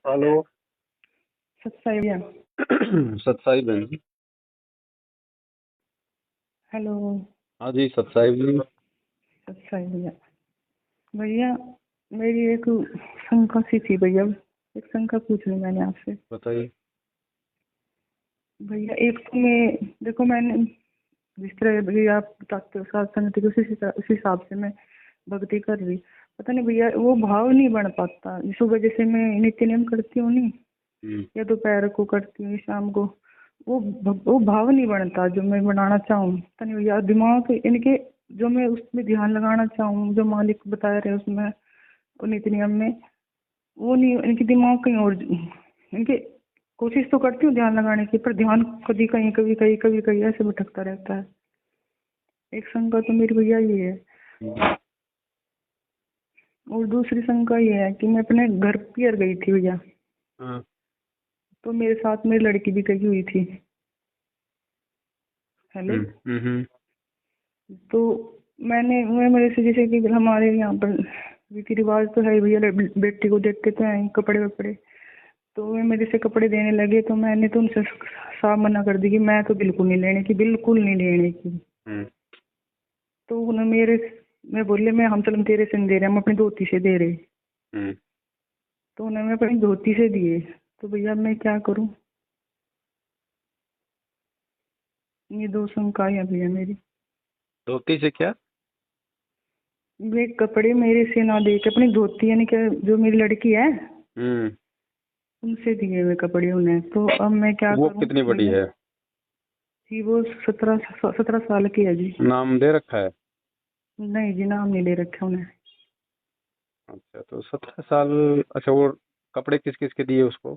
Hello. सत्साई भैया। सत्साई बहन जी। Hello. हाँ जी, सत्साई जी। सत्साई भैया। भैया मेरी एक शंका सी थी भैया, एक शंका पूछनी मैंने आपसे। बताइए। भैया एक तो मैं देखो, मैंने जिस तरह भैया आप बताते हो सत्संग के उसी हिसाब से मैं भक्ति कर रही। पता नहीं भैया वो भाव नहीं बन पाता। सुबह जैसे मैं नित्य नियम करती हूँ नहीं, या दोपहर को करती हूँ शाम को, वो भाव नहीं बनता जो मैं बनाना चाहूँ। पता नहीं भैया दिमाग इनके, जो मैं उसमें ध्यान लगाना चाहूँ जो मालिक बता रहे उसमें वो नित्य नियम में, वो नहीं। इनके दिमाग कहीं और, इनके कोशिश तो करती हूँ ध्यान लगाने की, पर ध्यान कभी कहीं कभी कहीं ऐसे भटकता रहता है। एक शंका तो मेरी भैया ये है, और दूसरी शंका ये है कि मैं अपने घर पियर गई थी भैया, हाँ। तो मेरे साथ मेरी लड़की भी गई हुई थी। हेलो। तो मैं मेरे से जैसे कि हमारे यहाँ पर रीति रिवाज तो है भैया, बेटी को देखते तो हैं कपड़े वपड़े। तो वे मेरे से कपड़े देने लगे, तो मैंने तो उनसे साफ मना कर दी कि मैं तो बिल्कुल नहीं लेने की, बिल्कुल नहीं लेने की। तो उन्होंने मैं बोले मैं हम चल तेरे से नहीं दे रहे, हम अपनी धोती से दे रहे। तो उन्होंने अपनी धोती से दिए। तो भैया मैं क्या करूं? ये दो शंकाएं हैं भैया मेरी। धोती से क्या? वे कपड़े मेरे से ना दे के अपनी धोती, यानी कि जो मेरी लड़की है उनसे दिए हुए कपड़े उन्हें। तो अब मैं क्या वो करूं? कितनी बड़ी है? जी वो 17 साल की है जी। नाम दे रखा है? नहीं जी, नाम नहीं ले रखे उन्हें। अच्छा, तो 17 साल। अच्छा, वो कपड़े किस किस के दिए उसको?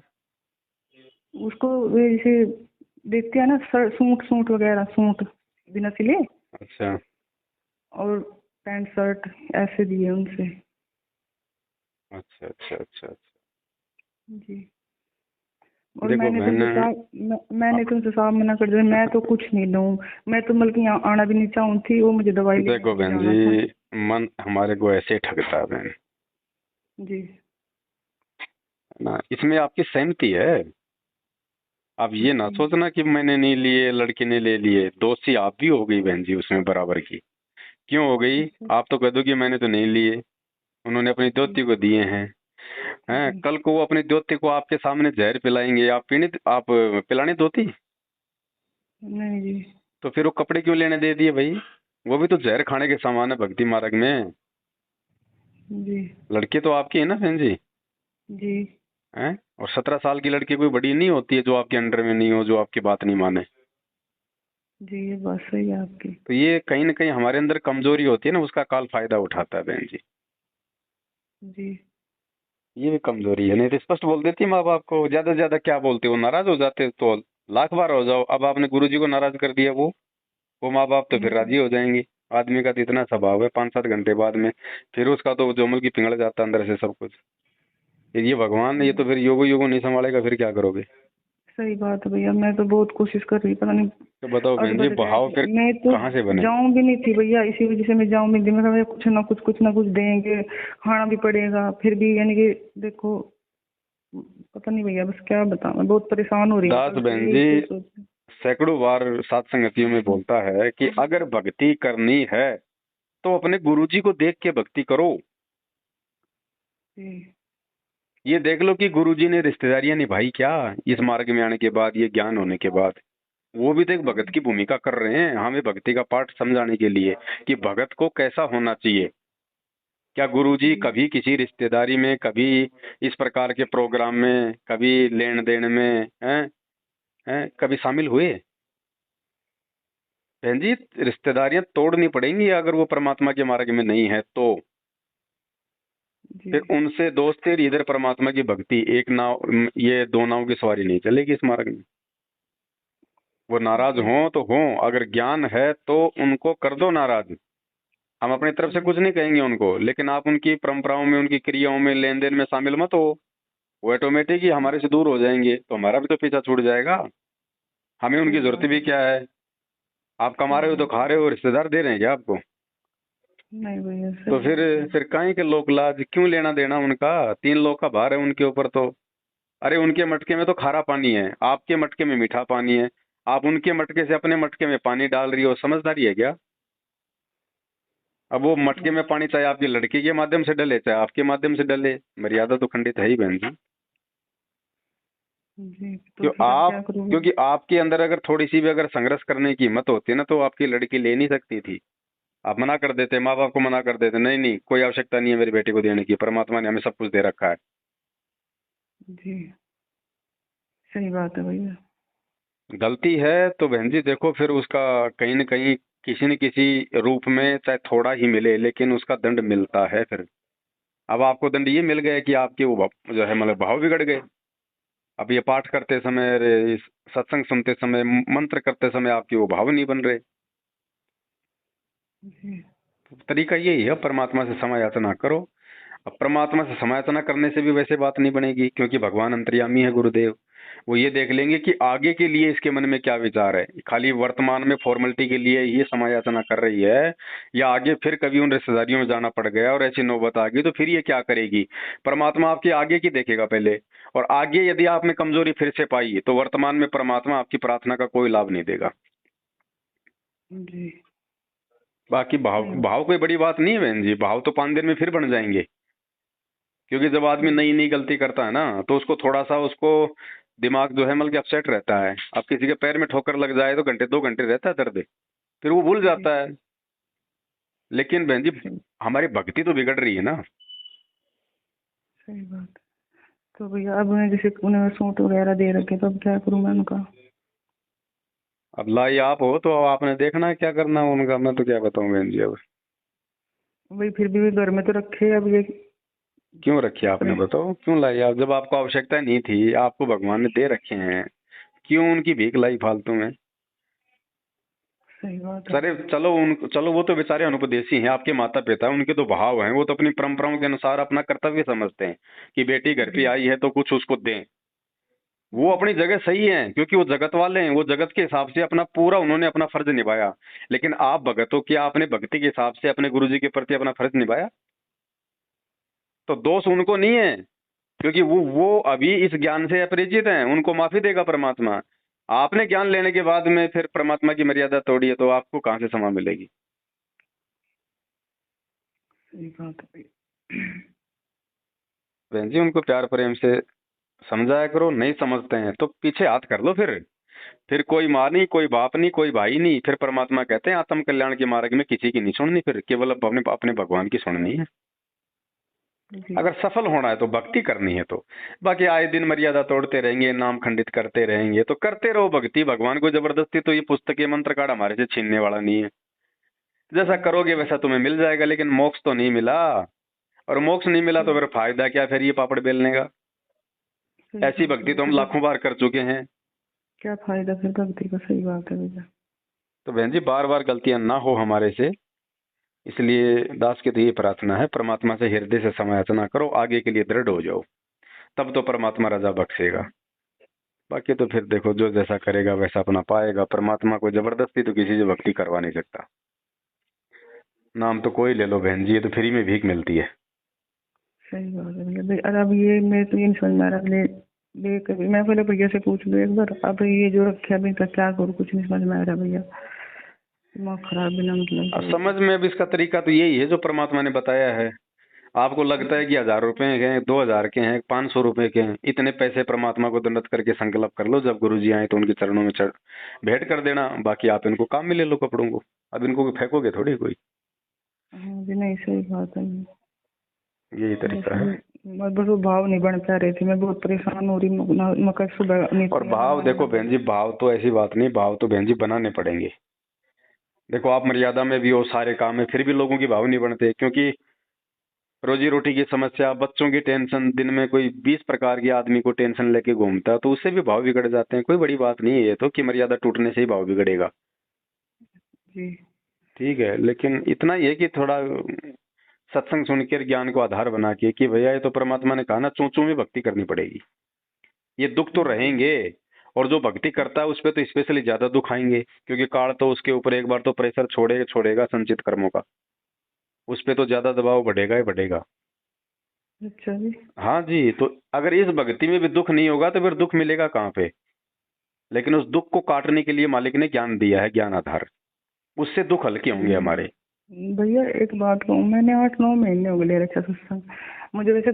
उसको वे जैसे देखते हैं ना, सूट सूट वगैरह, सूट बिना सिले, अच्छा और पैंट शर्ट ऐसे दिए उनसे। अच्छा अच्छा अच्छा अच्छा। जी। और देखो बहन। मैंने तो उनसे साफ मना कर दिया, मैं तो कुछ नहीं लूँ। मैं तो बल्कि यहाँ आना भी नहीं चाहूँ थी, वो मुझे दवाई लेने देखो के लिए बहन जाना था। जी, मन हमारे को ऐसे ही ठगता है बहन। जी। ना, इसमें आपकी सहमति है। आप ये ना जी। सोचना कि मैंने नहीं लिए, लड़की ने ले लिए। दोषी आप भी हो गई बहन जी उसमें बराबर की। क्यों हो गई? अच्छा। आप तो कह दो कि मैंने तो नहीं लिए, उन्होंने अपनी दोती को दिए हैं। हैं, जी। कल को वो अपनी दोती को आपके सामने जहर पिलाएंगे, आप पिलाने दोती? नहीं जी। तो फिर वो कपड़े क्यों लेने दे दिए भाई? वो भी तो जहर खाने के समान है भक्ति मार्ग में। जी। लड़की तो आपकी है ना बहन जी? जी। हैं, और 17 साल की लड़की कोई बड़ी नहीं होती है जो आपके अंडर में नहीं हो, जो आपकी बात नहीं माने। जी ये बात सही है आपकी। तो ये कहीं ना कहीं हमारे अंदर कमजोरी होती है ना, उसका काल फायदा उठाता है बहन जी। जी। ये भी कमजोरी है। नहीं तो स्पष्ट बोल देती माँ बाप को। ज्यादा से ज्यादा क्या बोलते हो? नाराज हो जाते तो लाख बार हो जाओ। अब आपने गुरुजी को नाराज कर दिया, वो माँ बाप तो फिर राजी हो जाएंगे। आदमी का तो इतना स्वभाव है, 5-7 घंटे बाद में फिर उसका तो जोमल की पिघल जाता है अंदर से सब कुछ। फिर ये भगवान, ये तो फिर योगो योगो नहीं संभालेगा, फिर क्या करोगे? सही बात है भैया, मैं तो बहुत कोशिश कर रही, पता नहीं तो बताओ बहन जी, अटपट गए। भाव फिर मैं तो कहाँ से बने? जाऊं भी नहीं थी भैया, इसी वजह से मैं जाऊं भी नहीं। मैं कहा कुछ ना कुछ देंगे, खाना भी पड़ेगा, फिर भी यानी कि देखो, पता नहीं भैया बस क्या बताऊं, मैं बहुत परेशान हो रही हूँ दास कल से बहन यही जी सोच। सैकड़ों बार सात संगतियों में बोलता है कि अगर भक्ति करनी है तो अपने गुरुजी को देख के भक्ति करो। जी। ये देख लो कि गुरुजी ने रिश्तेदारियां निभाई क्या इस मार्ग में आने के बाद, ये ज्ञान होने के बाद। वो भी तो एक भगत की भूमिका कर रहे हैं हमें भक्ति का पाठ समझाने के लिए कि भगत को कैसा होना चाहिए। क्या गुरुजी जी। कभी किसी रिश्तेदारी में, कभी इस प्रकार के प्रोग्राम में, कभी लेन देन में हैं कभी शामिल हुए? बहन जी, रिश्तेदारियां तोड़नी पड़ेंगी अगर वो परमात्मा के मार्ग में नहीं है तो। जी। फिर उनसे दोस्ती और इधर परमात्मा की भक्ति, एक नाव, ये दो नाव की सवारी नहीं चलेगी इस मार्ग में। वो नाराज जी। हो तो हो, अगर ज्ञान है तो उनको कर दो नाराज। हम अपनी तरफ से जी। कुछ नहीं कहेंगे उनको, लेकिन आप उनकी परंपराओं में, उनकी क्रियाओं में, लेन देन में शामिल मत हो। वो ऑटोमेटिक ही हमारे से दूर हो जाएंगे, तो हमारा भी तो पीछा छूट जाएगा। हमें उनकी सही जरूरत बात भी है। क्या है? आप कमा सही रहे हो तो बात खा है। रहे हो, रिश्तेदार दे रहे हैं क्या आपको? नहीं भैया तो सही फिर बात है। फिर काहे के लोक लाज, क्यों लेना देना उनका? 3 लोग का भार है उनके ऊपर तो। अरे उनके मटके में तो खारा पानी है, आपके मटके में मीठा पानी है। आप उनके मटके से अपने मटके में पानी डाल रही हो, समझदारी है क्या? अब वो मटके में पानी चाहे आपकी लड़की के माध्यम से डले चाहे आपके माध्यम से डले, मर्यादा तो खंडित है ही बहन जी। जी तो क्यों फिर अब क्या आप करूँ? क्योंकि आपके अंदर अगर थोड़ी सी भी अगर संघर्ष करने की हिम्मत होती ना, तो आपकी लड़की ले नहीं सकती थी। आप मना कर देते, माँ बाप को मना कर देते, नहीं नहीं कोई आवश्यकता नहीं है मेरी बेटी को देने की, परमात्मा ने हमें सब कुछ दे रखा है। जी सही बात है भैया। गलती है तो बहन जी देखो, फिर उसका कहीं न कहीं किसी न किसी रूप में चाहे थोड़ा ही मिले, लेकिन उसका दंड मिलता है फिर। अब आपको दंड ये मिल गया कि आपके वो जो है मतलब भाव बिगड़ गए। अब ये पाठ करते समय, इस सत्संग सुनते समय, मंत्र करते समय आपके वो भाव नहीं बन रहे। जी तरीका यही है, परमात्मा से क्षमा याचना करो। अब परमात्मा से क्षमा याचना करने से भी वैसे बात नहीं बनेगी, क्योंकि भगवान अंतर्यामी है गुरुदेव। वो ये देख लेंगे कि आगे के लिए इसके मन में क्या विचार है। खाली वर्तमान में फॉर्मेलिटी के लिए ये क्षमा याचना कर रही है, या आगे फिर कभी उन रिश्तेदारियों में जाना पड़ गया और ऐसी नौबत आ गई तो फिर ये क्या करेगी। परमात्मा आपके आगे की देखेगा पहले, और आगे यदि आपने कमजोरी फिर से पाई तो वर्तमान में परमात्मा आपकी प्रार्थना का कोई लाभ नहीं देगा। जी बाकी भाव सही भाव कोई बड़ी बात नहीं है बहन जी, भाव तो 5 दिन में फिर बन जाएंगे। क्योंकि जब आदमी नई नई गलती करता है ना, तो उसको थोड़ा सा उसको दिमाग जो है मतलब कि अपसेट रहता है। अब किसी के पैर में ठोकर लग जाए तो घंटे 2 घंटे रहता है दर्द, फिर वो भूल जी जाता है। लेकिन बहन जी सही हमारी भक्ति तो बिगड़ रही है ना। सही बात। तो भैया अब उन्हें जैसे उन्हें सूट वगैरह दे रखे, तो अब क्या करूँ मैं उनका? अब लाई आप हो तो आपने देखना है क्या करना है उनका, मैं तो क्या बताऊं बहन जी अब। वही फिर भी घर में तो रखे, अब ये क्यों रखी आपने, बताओ क्यों लाई आप? जब आपको आवश्यकता नहीं थी, आपको भगवान ने दे रखे हैं, क्यों उनकी भीख लाई फालतू में? सही बात है। सर चलो वो तो बेचारे अनुपदेशी हैं, आपके माता पिता, उनके तो भाव हैं, वो तो अपनी परंपराओं के अनुसार अपना कर्तव्य समझते हैं कि बेटी घर पे जी आई है तो कुछ उसको दें। वो जी अपनी जगह सही है, क्योंकि वो जगत वाले हैं, वो जगत के हिसाब से अपना पूरा उन्होंने अपना फर्ज निभाया। लेकिन आप भगत हो, क्या आपने भक्ति के हिसाब से अपने गुरु जी के प्रति अपना फर्ज निभाया? तो दोष उनको नहीं है, क्योंकि वो अभी इस ज्ञान से अपरिचित हैं, उनको माफी देगा परमात्मा। आपने ज्ञान लेने के बाद में फिर परमात्मा की मर्यादा तोड़ी है, तो आपको कहाँ से क्षमा मिलेगी? सही बात है भैया। बहन जी उनको प्यार प्रेम से समझाया करो, नहीं समझते हैं तो पीछे हाथ कर लो। फिर कोई माँ नहीं, कोई बाप नहीं, कोई भाई नहीं, फिर परमात्मा कहते हैं आत्म कल्याण के मार्ग में किसी की नहीं सुननी, फिर केवल अपने अपने भगवान की सुननी है। जी अगर सफल होना है तो भक्ति करनी है तो। बाकी आए दिन मर्यादा तोड़ते रहेंगे, नाम खंडित करते रहेंगे, तो करते रहो भक्ति। भगवान को जबरदस्ती तो ये पुस्तक, ये मंत्र कार्ड हमारे से छीनने वाला नहीं है। जैसा करोगे वैसा तुम्हें मिल जाएगा, लेकिन मोक्ष तो नहीं मिला। और मोक्ष नहीं मिला तो सही फिर फायदा क्या फिर ये पापड़ बेलने का? सही ऐसी बात है भक्ति तो हम भैया। लाखों बार कर चुके हैं। क्या फायदा फिर भक्ति का? सही बात है भैया। तो बहन जी बार बार गलतियां ना हो हमारे से, इसलिए दास की तो ये प्रार्थना है, परमात्मा से हृदय से समायाचना करो, आगे के लिए दृढ़ हो जाओ, तब तो परमात्मा रजा बख्शेगा। बाकी तो फिर देखो जो जैसा करेगा वैसा अपना पाएगा। परमात्मा को जबरदस्ती तो किसी से भक्ति करवा नहीं सकता। नाम तो कोई ले लो बहन जी, ये तो फ्री में भीख मिलती है। सही बात है भैया। अरे अब ये मैं तो ये नहीं समझ में आ रहा, ले कभी मैं पहले भैया से पूछ लूँ एक बार। अब ये जो रखे अभी तक क्या करूँ, कुछ नहीं समझ में आ रहा भैया। दिमाग खराब बिना मतलब अब के। समझ में अब इसका तरीका तो यही है जो परमात्मा ने बताया है। आपको लगता है कि 1000 रुपए के हैं, 2000 के हैं, 500 रुपए के हैं, इतने पैसे परमात्मा को दंडत करके संकल्प कर लो, जब गुरु जी आए तो उनके चरणों में भेंट कर देना। बाकी आप इनको काम में ले लो कपड़ों को, अब इनको कोई फेंकोगे थोड़ी कोई। हाँ जी नहीं सही बात है। यही बस तरीका है। बस वो भाव नहीं बन पा रही थी, मैं बहुत परेशान हो रही। मकर सुबह और नीति भाव नहाने देखो लगी। बहन जी, भाव तो ऐसी बात नहीं, भाव तो बहन जी बनाने पड़ेंगे। देखो आप मर्यादा में भी हो, सारे काम में, फिर भी लोगों की भाव नहीं बनते, क्योंकि रोजी रोटी की समस्या, बच्चों की टेंशन, दिन में कोई 20 प्रकार के आदमी को टेंशन लेके घूमता है, तो उससे भी भाव बिगड़ जाते हैं। कोई बड़ी बात नहीं है ये तो, कि मर्यादा टूटने से ही भाव बिगड़ेगा। जी ठीक है, लेकिन इतना ही है कि थोड़ा सत्संग सुनकर ज्ञान को आधार बना के कि भैया ये तो परमात्मा ने कहा ना, चूं में भक्ति करनी पड़ेगी। ये दुख तो जी रहेंगे, और जो भक्ति करता है उस पर तो स्पेशली ज्यादा दुख आएंगे, क्योंकि काल तो उसके ऊपर एक बार तो प्रेशर छोड़ेगा छोड़ेगा संचित कर्मों का, उस पर तो ज्यादा दबाव बढ़ेगा ही बढ़ेगा। अच्छा जी। हाँ जी, तो अगर इस भक्ति में भी दुख नहीं होगा तो फिर दुख मिलेगा कहाँ पे। लेकिन उस दुख को काटने के लिए मालिक ने ज्ञान दिया है, ज्ञान आधार, उससे दुख हल्के होंगे हमारे। भैया एक बात कहूँ, मैंने 8-9 महीने हो गए ले रखा सत्संग। मुझे वैसे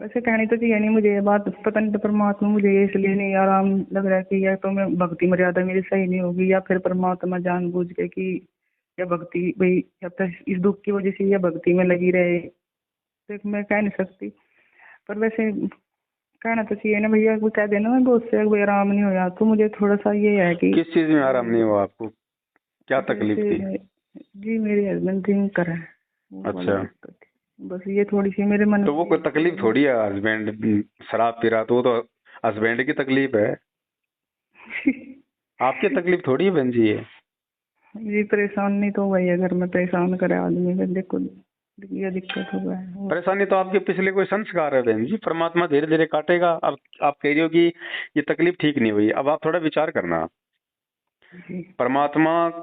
वैसे कहनी तो चाहिए नहीं मुझे ये बात, पता नहीं तो परमात्मा मुझे ये इसलिए नहीं आराम लग रहा है कि या तो मैं भक्ति मर्यादा मेरी सही नहीं होगी, या फिर परमात्मा जानबूझ के कि या भक्ति भाई या फिर इस दुख की वजह से या भक्ति में लगी रहे, तो मैं कह नहीं सकती। पर वैसे कहना तो चाहिए ना भैया, वो कह देना मैं बहुत से भाई आराम नहीं होया, तो मुझे थोड़ा सा ये है कि किस चीज में आराम नहीं हुआ आपको, क्या तकलीफ जैसे थी? जी मेरे हस्बैंड ड्रिंक कर है, वो वाली अच्छा, दिक्कत है। बस ये थोड़ी सी मेरे मन तो में वो ये कोई है कि तकलीफ थोड़ी है, हस्बैंड शराब पी रहा तो वो तो हस्बैंड की तकलीफ है, आपकी तकलीफ थोड़ी है बहन जी ये। ये परेशान नहीं तो वही है, घर में परेशान करे आदमी का, देखो ये दिक्कत हो गया है। परेशानी तो आपके पिछले कोई संस्कार है बहन जी, परमात्मा धीरे धीरे काटेगा। अब आप कह रही हो कि ये तकलीफ ठीक नहीं हुई, अब आप थोड़ा विचार करना। जी परमात्मा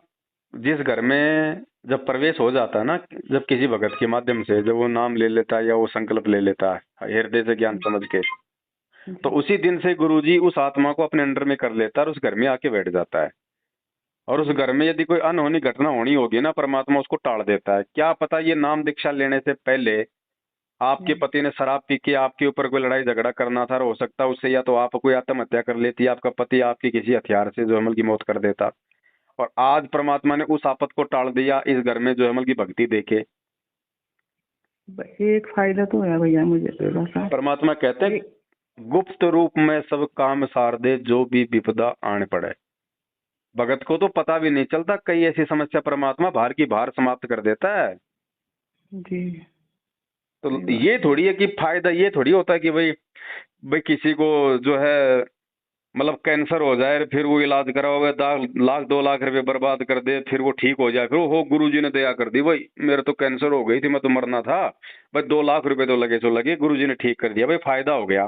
जिस घर में जब प्रवेश हो जाता है ना, जब किसी भगत के माध्यम से जब वो नाम ले लेता है या वो संकल्प ले लेता है हृदय से ज्ञान समझ के, तो जी उसी दिन से गुरुजी उस आत्मा को अपने अंडर में कर लेता है और उस घर में आके बैठ जाता है। और उस घर में यदि कोई अनहोनी घटना होनी होगी ना, परमात्मा उसको टाल देता है। क्या पता ये नाम दीक्षा लेने से पहले आपके जी। पति ने शराब पी के आपके ऊपर कोई लड़ाई झगड़ा करना था, और हो सकता है उससे या तो आप कोई आत्महत्या कर लेती, आपका पति आपकी किसी हथियार से जो अमल की मौत कर देता। और आज परमात्मा ने उस आपत को टाल दिया इस घर में जो अमल की भक्ति देके। एक फायदा तो है भैया मुझे थोड़ा सा। परमात्मा कहते हैं एक गुप्त रूप में सब काम सार दे जो भी विपदा आने पड़े। भगत को तो पता भी नहीं चलता, कई ऐसी समस्या परमात्मा बाहर की बाहर समाप्त कर देता है। जी तो सही ये बात है। थोड़ी है कि फायदा ये थोड़ी होता है कि भाई भाई किसी को जो है मतलब कैंसर हो जाए, फिर वो इलाज कराओगे 1 लाख 2 लाख रुपए बर्बाद कर दे, फिर वो ठीक हो जाए, फिर वो गुरु जी ने दया कर दी, भाई मेरे तो कैंसर हो गई थी, मैं तो मरना था, भाई 2 लाख रुपए तो लगे सो लगे, गुरु जी ने ठीक कर दिया, भाई फायदा हो गया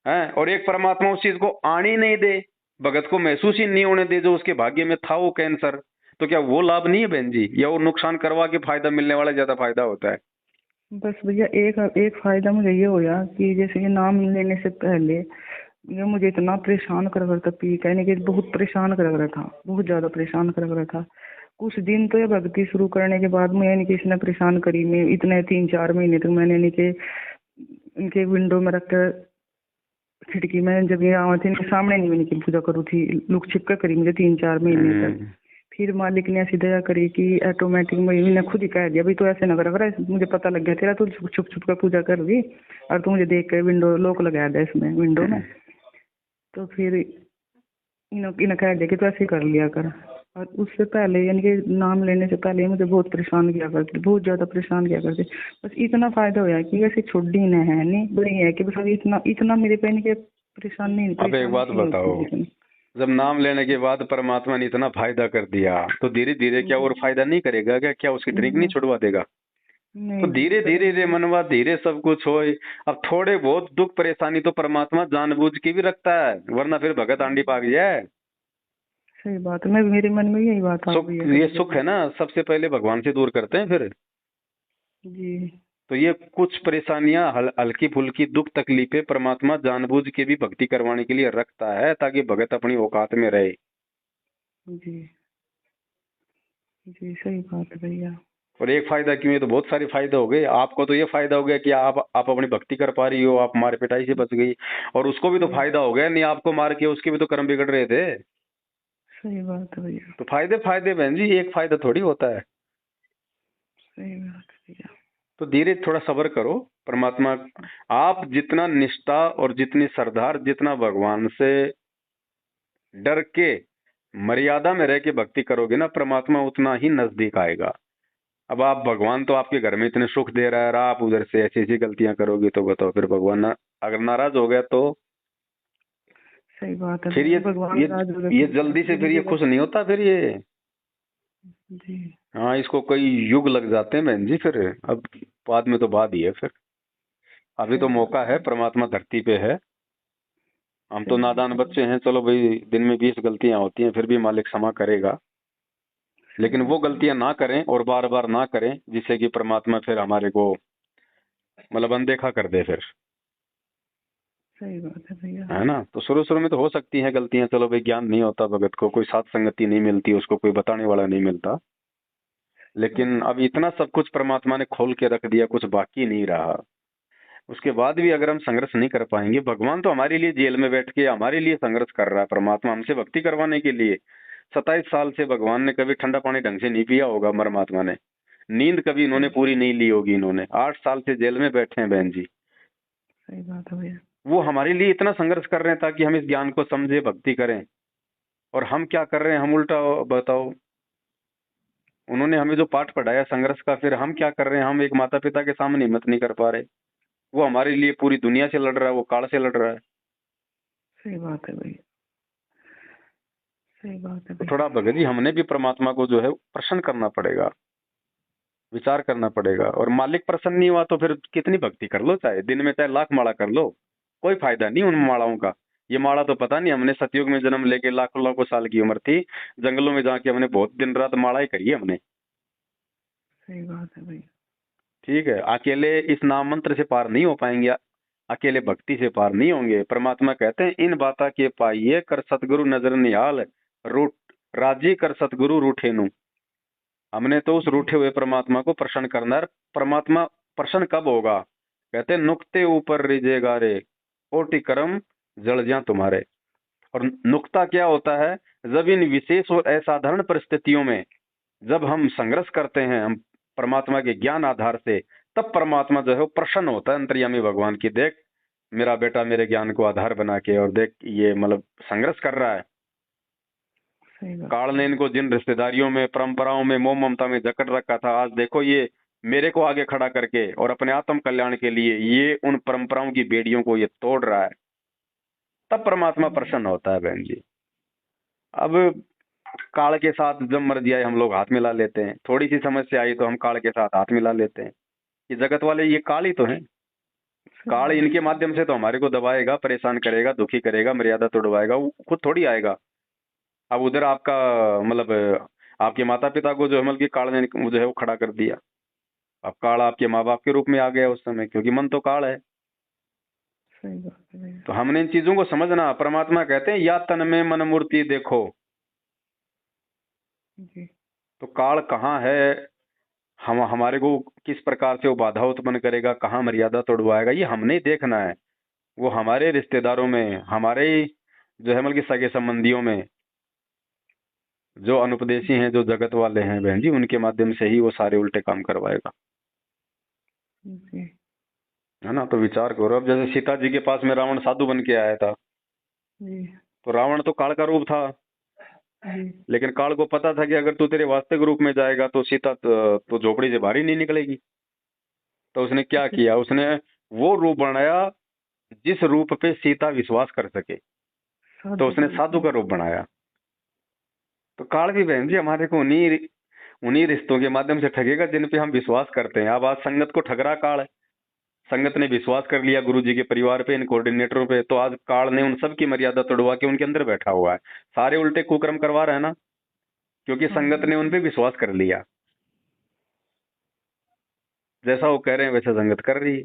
है। और एक परमात्मा उस चीज को आने ही नहीं दे, भगत को महसूस ही नहीं होने दे जो उसके भाग्य में था वो कैंसर, तो क्या वो लाभ नहीं है बहन जी? या वो नुकसान करवा के फायदा मिलने वाला ज्यादा फायदा होता है? बस भैया एक एक फायदा मुझे ये होया कि जैसे ये नाम लेने से पहले ये मुझे इतना परेशान कर रहा था, पी कहने के बहुत परेशान कर रहा था, बहुत ज्यादा परेशान कर रहा था। कुछ दिन तो ये भक्ति शुरू करने के बाद मैं यानी कि इसने परेशान करी, मैं इतने 3-4 महीने तक मैंने यानी कि इनके विंडो में रख कर खिड़की में जब ये आवा थे इनके सामने नहीं मैंने की पूजा करू थी, लुक छिप कर करी मुझे 3-4 महीने तक। हम्म। फिर मालिक ने ऐसी दया करी कि ऑटोमेटिक मैंने खुद ही कह दिया भाई तो ऐसे ना करा कर, मुझे पता लग गया तेरा, तू छुप छुप कर पूजा कर रही और तू मुझे देख कर विंडो लॉक लगा दिया इसमें विंडो में। तो फिर इन्हें कह दिया कि तू ऐसे ही कर लिया कर। और उससे पहले यानी कि नाम लेने से पहले मुझे बहुत परेशान किया करते, बहुत ज्यादा परेशान किया करते। बस इतना फायदा होया कि वैसे छोड़ी न है नहीं बड़ी है कि बस अभी इतना इतना मेरे पे यानी कि परेशान नहीं अब एक परेशानी बात नहीं होती बताओ, लेकिन। जब नाम लेने के बाद परमात्मा ने इतना फायदा कर दिया तो धीरे धीरे क्या और फायदा नहीं करेगा क्या? क्या उसकी ड्रिंक नहीं छुड़वा देगा? तो नहीं धीरे धीरे रे करेंगे। मनवा धीरे सब कुछ होए। अब थोड़े बहुत दुख परेशानी तो परमात्मा जानबूझ के भी रखता है, वरना फिर भगत आंडी पाग जाए। सही बात है, मैं मेरे मन में यही बात आ सुख, रही है ये कभी सुख कभी। है ना, सबसे पहले भगवान से दूर करते हैं फिर। जी तो ये कुछ परेशानियां हल्की फुल्की दुख तकलीफें परमात्मा जानबूझ के भी भक्ति करवाने के लिए रखता है, ताकि भगत अपनी औकात में रहे। जी जी सही बात है भैया। और एक फायदा क्यों है, तो बहुत सारे फायदे हो गए। आपको तो ये फायदा हो गया कि आप अपनी भक्ति कर पा रही हो, आप मार पिटाई से बच गई। और उसको भी तो जी फायदा हो गया, नहीं आपको मार के उसके भी तो कर्म बिगड़ रहे थे। सही बात है भैया। तो फायदे फायदे बहन जी, एक फायदा थोड़ी होता है। सही बात है भैया। तो धीरे थोड़ा सब्र करो। परमात्मा, आप जितना निष्ठा और जितनी श्रद्धा और जितना भगवान से डर के मर्यादा में रह के भक्ति करोगे ना, परमात्मा उतना ही नजदीक आएगा। अब आप भगवान तो आपके घर में इतने सुख दे रहा है और आप उधर से ऐसी ऐसी गलतियां करोगे तो बताओ फिर भगवान अगर नाराज हो गया तो सही बात है फिर भैया, भगवान ये नाराज हो गए ये फिर क्या जल्दी से फिर ये जिंदगी खुश बस। नहीं होता फिर ये। जी हाँ, इसको कई युग लग जाते हैं बहन जी फिर। अब बाद में तो बाद ही है फिर। अभी तो सही मौका बात है, है। परमात्मा धरती पे है। हम तो सही नादान बात है बच्चे भैया। हैं, चलो भाई दिन में 20 गलतियां होती हैं, फिर भी मालिक क्षमा करेगा। सही लेकिन वो बात है गलतियां भैया। ना करें और बार बार ना करें, जिससे कि परमात्मा फिर हमारे को मतलब अनदेखा कर दे फिर, सही बात है भैया। है ना। तो शुरू शुरू में तो हो सकती हैं गलतियां, चलो भाई, ज्ञान नहीं होता भगत को, कोई साथ संगति नहीं मिलती उसको, कोई बताने वाला नहीं मिलता, लेकिन अब इतना सब कुछ परमात्मा ने खोल के रख दिया, कुछ बाकी नहीं रहा। उसके बाद भी अगर हम संघर्ष नहीं कर पाएंगे, भगवान तो हमारे लिए जेल में बैठ के हमारे लिए संघर्ष कर रहा है, परमात्मा हमसे भक्ति करवाने के लिए। 27 साल से भगवान ने कभी ठंडा पानी ढंग से नहीं पिया होगा, परमात्मा ने नींद कभी इन्होंने पूरी नहीं ली होगी, इन्होंने 8 साल से जेल में बैठे हैं बहन जी। सही बात है भैया। वो हमारे लिए इतना संघर्ष कर रहे हैं ताकि हम इस ज्ञान को समझे, भक्ति करें, और हम क्या कर रहे हैं, हम उल्टा बताओ। उन्होंने हमें जो पाठ पढ़ाया संघर्ष का, फिर हम क्या कर रहे हैं, हम एक माता पिता के सामने हिम्मत नहीं कर पा रहे। वो हमारे लिए पूरी दुनिया से लड़ रहा है, वो काल से लड़ रहा है। सही बात है भैया, सही बात है तो भैया। थोड़ा भगत जी हमने भी परमात्मा को जो है प्रसन्न करना पड़ेगा, विचार करना पड़ेगा। और मालिक प्रसन्न नहीं हुआ तो फिर कितनी भक्ति कर लो, चाहे दिन में चाहे लाख माला कर लो, कोई फायदा नहीं उन मालाओं का। ये माला तो पता नहीं, हमने सतयुग में जन्म लेके लाखों लाखों साल की उम्र थी, जंगलों में जाके हमने बहुत दिन रात माला ही करी है हमने। सही बात है भैया। ठीक है, अकेले इस नाम मंत्र से पार नहीं हो पाएंगे, अकेले भक्ति से पार नहीं होंगे। परमात्मा कहते हैं इन बाता के पाइये कर सतगुरु नजर निहाल, रूठ राजी कर सतगुरु रूठे नु। हमने तो उस रूठे हुए परमात्मा को प्रसन्न करना है। परमात्मा प्रसन्न कब होगा, कहते हैं नुक्ते ऊपर रिजेगा रे, कोटि कर्म जल जा तुम्हारे। और नुक्ता क्या होता है, जब इन विशेष और असाधारण परिस्थितियों में जब हम संघर्ष करते हैं, हम परमात्मा के ज्ञान आधार से, तब परमात्मा जो है वो प्रसन्न होता है, अंतर्यामी भगवान की। देख मेरा बेटा मेरे ज्ञान को आधार बना के, और देख ये मतलब संघर्ष कर रहा है। सही बात। काल ने इनको जिन रिश्तेदारियों में, परंपराओं में, मोह ममता में जकड़ रखा था, आज देखो ये मेरे को आगे खड़ा करके और अपने आत्म कल्याण के लिए ये उन परंपराओं की बेड़ियों को ये तोड़ रहा है। तब परमात्मा प्रसन्न होता है बहन जी। अब काल के साथ जब मर्जी आए हम लोग हाथ मिला लेते हैं, थोड़ी सी समस्या आई तो हम काल के साथ हाथ मिला लेते हैं। ये जगत वाले ये काल ही तो हैं। काल इनके माध्यम से तो हमारे को दबाएगा, परेशान करेगा, दुखी करेगा, मर्यादा तोड़वाएगा, वो खुद थोड़ी आएगा। अब उधर आपका मतलब आपके माता पिता को जो है मतलब कि काल ने जो है वो खड़ा कर दिया। अब काल आपके माँ बाप के रूप में आ गया उस समय, क्योंकि मन तो काल है। सही बात है भैया। तो हमने इन चीजों को समझना। परमात्मा कहते हैं या तन में मन मूर्ति देखो। जी। तो काल कहाँ है, हम हमारे को किस प्रकार से वो बाधा उत्पन्न करेगा, कहाँ मर्यादा तोड़वाएगा, ये हमने ही देखना है। वो हमारे रिश्तेदारों में, हमारे ही जो है मतलब कि सगे संबंधियों में जो अनुपदेशी हैं, जो जगत वाले हैं बहन जी, उनके माध्यम से ही वो सारे उल्टे काम करवाएगा, जी। है ना। तो विचार करो, अब जैसे सीता जी के पास में रावण साधु बन के आया था, जी। तो रावण तो काल का रूप था, जी। लेकिन काल को पता था कि अगर तू तेरे वास्तविक रूप में जाएगा तो सीता तो झोपड़ी से बाहर ही नहीं निकलेगी। तो उसने क्या किया, उसने वो रूप बनाया जिस रूप पे सीता विश्वास कर सके, तो उसने साधु का रूप बनाया। तो काल भी बहन जी हमारे को उन्हीं उन्हीं रिश्तों के माध्यम से ठगेगा जिन पे हम विश्वास करते हैं। अब आज संगत को ठग रहा काल है। संगत ने विश्वास कर लिया गुरु जी के परिवार पे, इन कोऑर्डिनेटरों पे, तो आज काल ने उन सब की मर्यादा तोड़वा के उनके अंदर बैठा हुआ है। सारे उल्टे कुकर्म करवा रहे हैं ना, क्योंकि संगत ने उन पे विश्वास कर लिया। जैसा वो कह रहे हैं वैसा संगत कर रही है।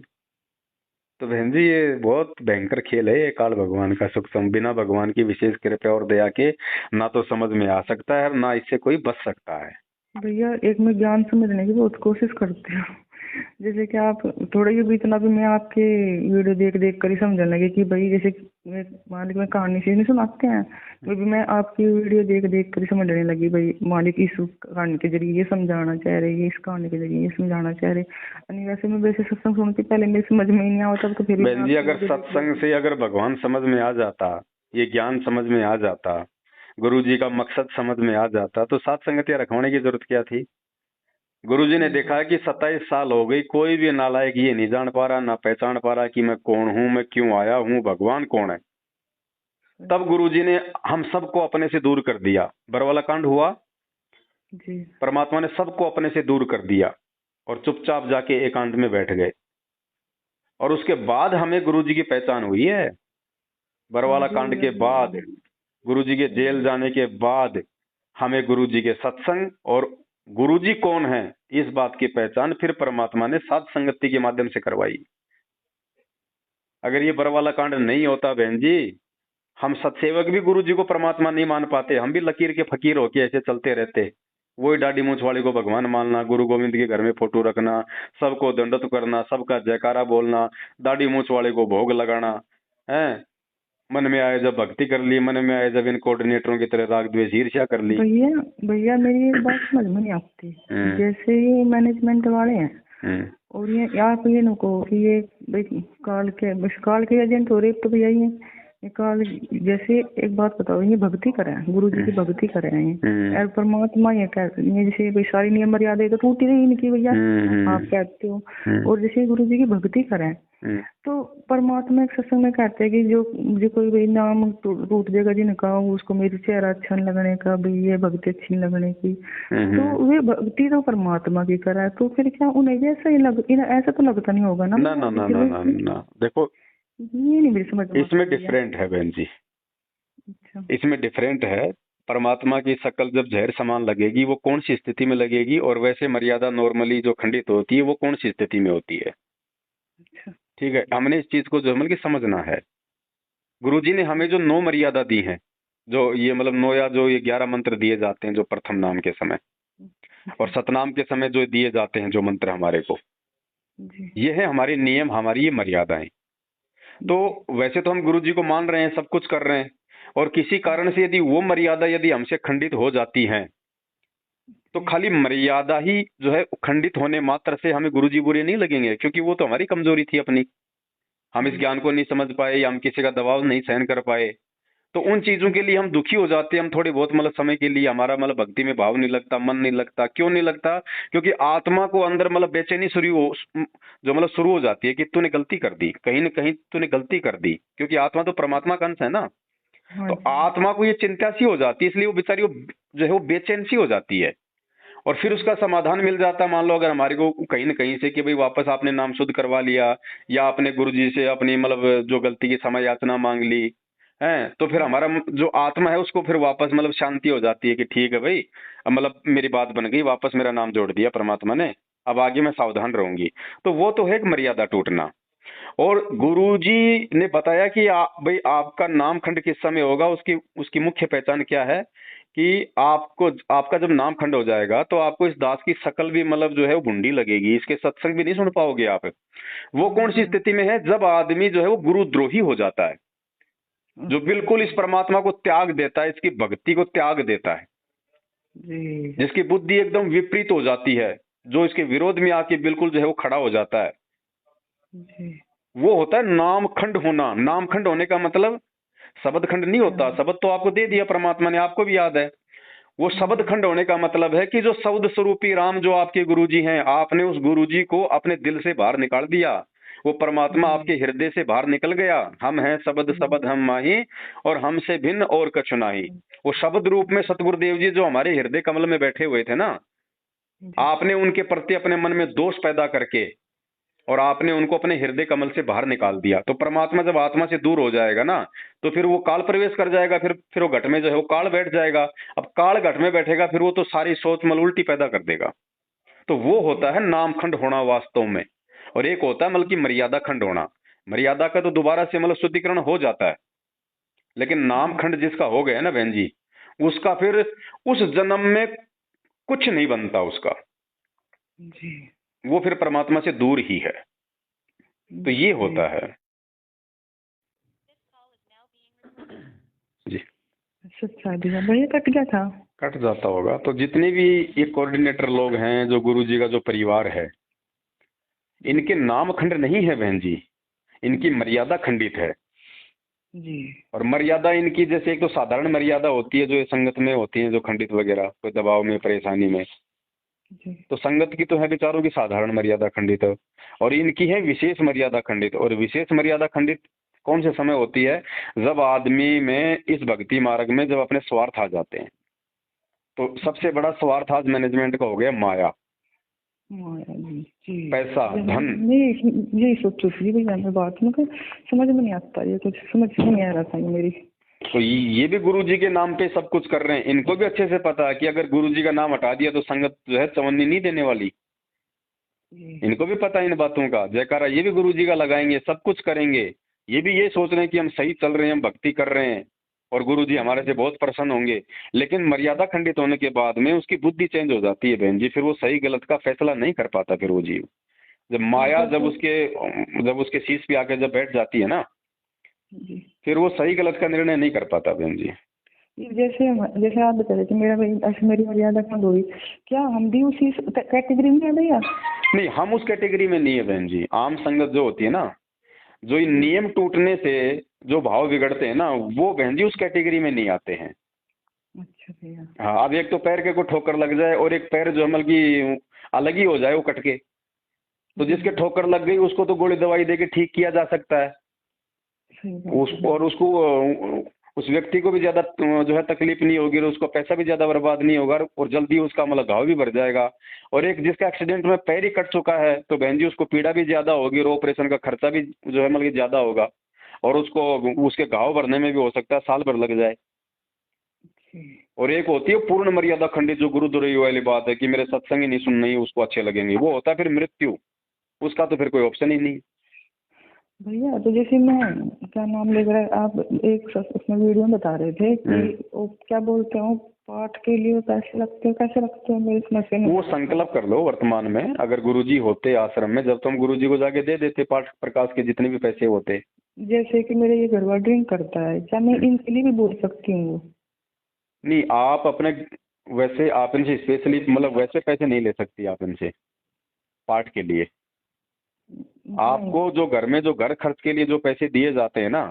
तो बहन जी ये बहुत भयंकर खेल है ये काल भगवान का। सूक्ष्म बिना भगवान की विशेष कृपा और दया के ना तो समझ में आ सकता है, ना इससे कोई बच सकता है। भैया एक मैं ज्ञान समझने की बहुत कोशिश करती हूँ। जैसे कि आप थोड़ा ये भी, इतना भी मैं आपके वीडियो देख देख कर ही समझने लगी कि भाई जैसे मैं मालिक में कहानी से नहीं सुनाते हैं, वो भी मैं आपकी वीडियो देख देख कर ही समझने लगी। भाई मालिक इस कहानी के जरिए ये समझाना चाह रहे, ये इस कहानी के जरिए ये समझाना चाह रहे। नहीं वैसे मैं वैसे सत्संग सुनती पहले मेरे समझ में ही नहीं आता, तो फिर बहन जी अगर सत्संग से अगर भगवान समझ में आ जाता, ये ज्ञान समझ में आ जाता, गुरु जी का मकसद समझ में आ जाता, तो सात संगतियां रखवाने की जरूरत क्या थी। गुरु जी ने देखा कि 27 साल हो गई, कोई भी नालायक ये नहीं जान पा रहा, ना पहचान पा रहा कि मैं कौन हूं, मैं क्यों आया हूं, भगवान कौन है। तब गुरु जी ने हम सबको अपने से दूर कर दिया। बरवाला कांड हुआ, जी। परमात्मा ने सबको अपने से दूर कर दिया और चुपचाप जाके एकांत में बैठ गए। और उसके बाद हमें गुरु जी की पहचान हुई है। बरवाला कांड के बाद, गुरु जी के जेल जाने के बाद हमें गुरु जी के सत्संग और गुरुजी कौन है, इस बात की पहचान फिर परमात्मा ने साध संगति के माध्यम से करवाई। अगर ये बर वाला कांड नहीं होता बहन जी, हम सत्सेवक भी गुरुजी को परमात्मा नहीं मान पाते, हम भी लकीर के फकीर होके ऐसे चलते रहते। वही दाढ़ी मूंछ वाले को भगवान मानना, गुरु गोविंद के घर में फोटो रखना, सबको दंडत करना, सबका जयकारा बोलना, दाढ़ी मूंछ वाले को भोग लगाना है। मन में आए जब भक्ति कर ली, मन में आए जब इन कोऑर्डिनेटरों की तरह राग द्वेष ईर्ष्या कर ली। भैया भैया मेरी एक बात समझ में नहीं आती। जैसे ये मैनेजमेंट वाले हैं और ये आप ये न कहो कि ये भाई काल के एजेंट हो रहे, तो भैया ये काल, जैसे एक बात बताओ, ये भक्ति करें, गुरु जी की भक्ति करें और परमात्मा ये कहते हैं जैसे भाई सारी नियम मर्यादा तो टूटी रही इनकी भैया, आप कहते हो। और जैसे गुरु जी की भक्ति करें तो परमात्मा एक सत्संग में कहते हैं कि जो कोई भाई नाम टूट जाएगा जिनका, उसको मेरी चेहरा अच्छा लगने का, भाई ये भक्ति अच्छी लगने की, तो वे भक्ति तो परमात्मा की करा है, तो फिर क्या उन्हें जैसा ही ऐसा तो लगता नहीं होगा ना? ना ना ना ना ना ना, देखो ये नहीं मेरी समझ में। इसमें डिफरेंट है बहन जी। अच्छा। इसमें डिफरेंट है। परमात्मा की शकल जब जहर समान लगेगी वो कौन सी स्थिति में लगेगी, और वैसे मर्यादा नॉर्मली जो खंडित होती है वो कौन सी स्थिति में होती है। अच्छा। ठीक है, हमने इस चीज को जो है मतलब समझना है। गुरुजी ने हमें जो 9 मर्यादा दी है, जो ये मतलब 9 या जो ये 11 मंत्र दिए जाते हैं जो प्रथम नाम के समय और सतनाम के समय जो दिए जाते हैं जो मंत्र हमारे को, ये है हमारे नियम, हमारी ये मर्यादाएं। तो वैसे तो हम गुरुजी को मान रहे हैं, सब कुछ कर रहे हैं, और किसी कारण से यदि वो मर्यादा यदि हमसे खंडित हो जाती है तो खाली मर्यादा ही जो है खंडित होने मात्र से हमें गुरुजी बुरे नहीं लगेंगे, क्योंकि वो तो हमारी कमजोरी थी अपनी, हम इस ज्ञान को नहीं समझ पाए या हम किसी का दबाव नहीं सहन कर पाए, तो उन चीजों के लिए हम दुखी हो जाते हैं। हम थोड़ी बहुत मतलब समय के लिए हमारा मतलब भक्ति में भाव नहीं लगता, मन नहीं लगता। क्यों नहीं लगता? क्योंकि आत्मा को अंदर मतलब बेचैनी जो मतलब शुरू हो जाती है कि तूने गलती कर दी, कहीं ना कहीं तूने गलती कर दी, क्योंकि आत्मा तो परमात्मा का अंश है ना। तो आत्मा को ये चिंता सी हो जाती है, इसलिए वो बेचारी जो है वो बेचैन सी हो जाती है। और फिर उसका समाधान मिल जाता है, मान लो अगर हमारे को कहीं ना कहीं से कि भाई वापस आपने नाम शुद्ध करवा लिया या आपने गुरुजी से अपनी मतलब जो गलती की क्षमा याचना मांग ली है, तो फिर हमारा जो आत्मा है उसको फिर वापस मतलब शांति हो जाती है कि ठीक है भाई, अब मतलब मेरी बात बन गई, वापस मेरा नाम जोड़ दिया परमात्मा ने, अब आगे मैं सावधान रहूंगी। तो वो तो है एक मर्यादा टूटना। और गुरुजी ने बताया कि भाई आपका नाम खंड किस समय होगा, उसकी उसकी मुख्य पहचान क्या है कि आपको आपका जब नाम खंड हो जाएगा तो आपको इस दास की शकल भी मतलब जो है वो भुंडी लगेगी, इसके सत्संग भी नहीं सुन पाओगे आप। वो कौन सी स्थिति में है? जब आदमी जो है वो गुरुद्रोही हो जाता है, जो बिल्कुल इस परमात्मा को त्याग देता है, इसकी भक्ति को त्याग देता है, जिसकी बुद्धि एकदम विपरीत हो जाती है, जो इसके विरोध में आके बिल्कुल जो है वो खड़ा हो जाता है, वो होता है नामखंड होना। नामखंड होने का मतलब शब्द खंड नहीं होता, शब्द तो आपको दे दिया परमात्मा ने, आपको भी याद है। वो शब्द खंड होने का मतलब है कि जो शब्द स्वरूपी राम जो आपके गुरुजी हैं, आपने उस गुरुजी को अपने दिल से बाहर निकाल दिया, वो परमात्मा आपके हृदय से बाहर निकल गया। हम हैं शब्द शब्द हम माही, और हमसे भिन्न और कछु नाही। वो शब्द रूप में सतगुरुदेव जी जो हमारे हृदय कमल में बैठे हुए थे ना, आपने उनके प्रति अपने मन में दोष पैदा करके और आपने उनको अपने हृदय कमल से बाहर निकाल दिया। तो परमात्मा जब आत्मा से दूर हो जाएगा ना, तो फिर वो काल प्रवेश कर जाएगा, फिर वो घट में जो है वो काल बैठ जाएगा। अब काल घट में बैठेगा, फिर वो तो सारी सोच मल उल्टी पैदा कर देगा। तो वो होता है नामखंड होना वास्तव में, और एक होता है मतलब की मर्यादा खंड होना। मर्यादा का तो दोबारा से मतलब शुद्धिकरण हो जाता है, लेकिन नामखंड जिसका हो गया ना बहन जी, उसका फिर उस जन्म में कुछ नहीं बनता उसका, वो फिर परमात्मा से दूर ही है। तो ये होता है जी। भैया कट गया था, कट जाता होगा। तो जितने भी ये कोऑर्डिनेटर लोग हैं, जो गुरुजी का जो परिवार है, इनके नाम खंड नहीं है बहन जी, इनकी मर्यादा खंडित है जी। और मर्यादा इनकी जैसे एक तो साधारण मर्यादा होती है जो संगत में होती है, जो खंडित वगैरह कोई दबाव में परेशानी में, तो संगत की तो है विचारों की साधारण मर्यादा खंडित, और इनकी है विशेष मर्यादा खंडित। और विशेष मर्यादा खंडित कौन से समय होती है? जब आदमी में इस भक्ति मार्ग में जब अपने स्वार्थ आ जाते हैं। तो सबसे बड़ा स्वार्थ आज मैनेजमेंट का हो गया माया, पैसा, धन। यही सोचो थी भैया मैं बात में, समझ में नहीं आता, ये कुछ समझ में नहीं आ रहा था ये मेरी। तो ये भी गुरुजी के नाम पे सब कुछ कर रहे हैं। इनको भी अच्छे से पता है कि अगर गुरुजी का नाम हटा दिया तो संगत जो है चवन्नी नहीं देने वाली। जी इनको भी पता है इन बातों का। जयकारा ये भी गुरुजी का लगाएंगे, सब कुछ करेंगे। ये भी ये सोच रहे हैं कि हम सही चल रहे हैं, हम भक्ति कर रहे हैं और गुरुजी हमारे से बहुत प्रसन्न होंगे। लेकिन मर्यादा खंडित होने के बाद में उसकी बुद्धि चेंज हो जाती है बहन जी। फिर वो सही गलत का फैसला नहीं कर पाता। फिर वो जीव जब माया जब उसके शीश पे आके जब बैठ जाती है ना, जी फिर वो सही गलत का निर्णय नहीं कर पाता बहन जी। जैसे जैसे आप बता रहे थे मेरा ऐसे मेरी मर्यादा कम हुई, क्या हम भी उसी कैटेगरी में है भैया? नहीं, हम उस कैटेगरी में नहीं है बहन जी। आम संगत जो होती है ना, जो इन नियम टूटने से जो भाव बिगड़ते हैं ना, वो बहन जी उस कैटेगरी में नहीं आते हैं। अच्छा भैया। हाँ, अब एक तो पैर के को ठोकर लग जाए और एक पैर जो है मतलब कि अलग ही हो जाए वो कट के, तो जिसके ठोकर लग गई उसको तो गोली दवाई दे के ठीक किया जा सकता है। सही बात है। और उसको उस व्यक्ति को भी ज्यादा जो है तकलीफ नहीं होगी और उसको पैसा भी ज्यादा बर्बाद नहीं होगा और जल्दी उसका मतलब घाव भी भर जाएगा। और एक जिसका एक्सीडेंट में पैर ही कट चुका है तो बहन जी उसको पीड़ा भी ज्यादा होगी और ऑपरेशन का खर्चा भी जो है मतलब कि ज्यादा होगा और उसको उसके घाव भरने में भी हो सकता है साल भर लग जाए। जी और एक होती है पूर्ण मर्यादा खंडित, जो गुरु दुरई वाली बात है कि मेरे सत्संग ही नहीं सुनने ही उसको अच्छे लगेंगे, वो होता है फिर मृत्यु। उसका तो फिर कोई ऑप्शन ही नहीं। भैया, तो जैसे मैं क्या नाम लेकर आप एक उसमें वीडियो में बता रहे थे कि वो क्या बोलते हो पाठ के लिए पैसे लगते हो, कैसे लगते हो मेरे समझ में? वो संकल्प कर लो वर्तमान में, अगर गुरुजी होते आश्रम में जब तुम गुरुजी को जाके दे देते पाठ प्रकाश के जितने भी पैसे होते। जैसे कि मेरे ये घरवाला ड्रिंक करता है, क्या मैं इनके लिए भी बोल सकती हूँ? नहीं, आप अपने वैसे आप इनसे स्पेशली मतलब वैसे पैसे नहीं ले सकती आप इनसे पाठ के लिए। आपको जो घर में जो घर खर्च के लिए जो पैसे दिए जाते हैं ना,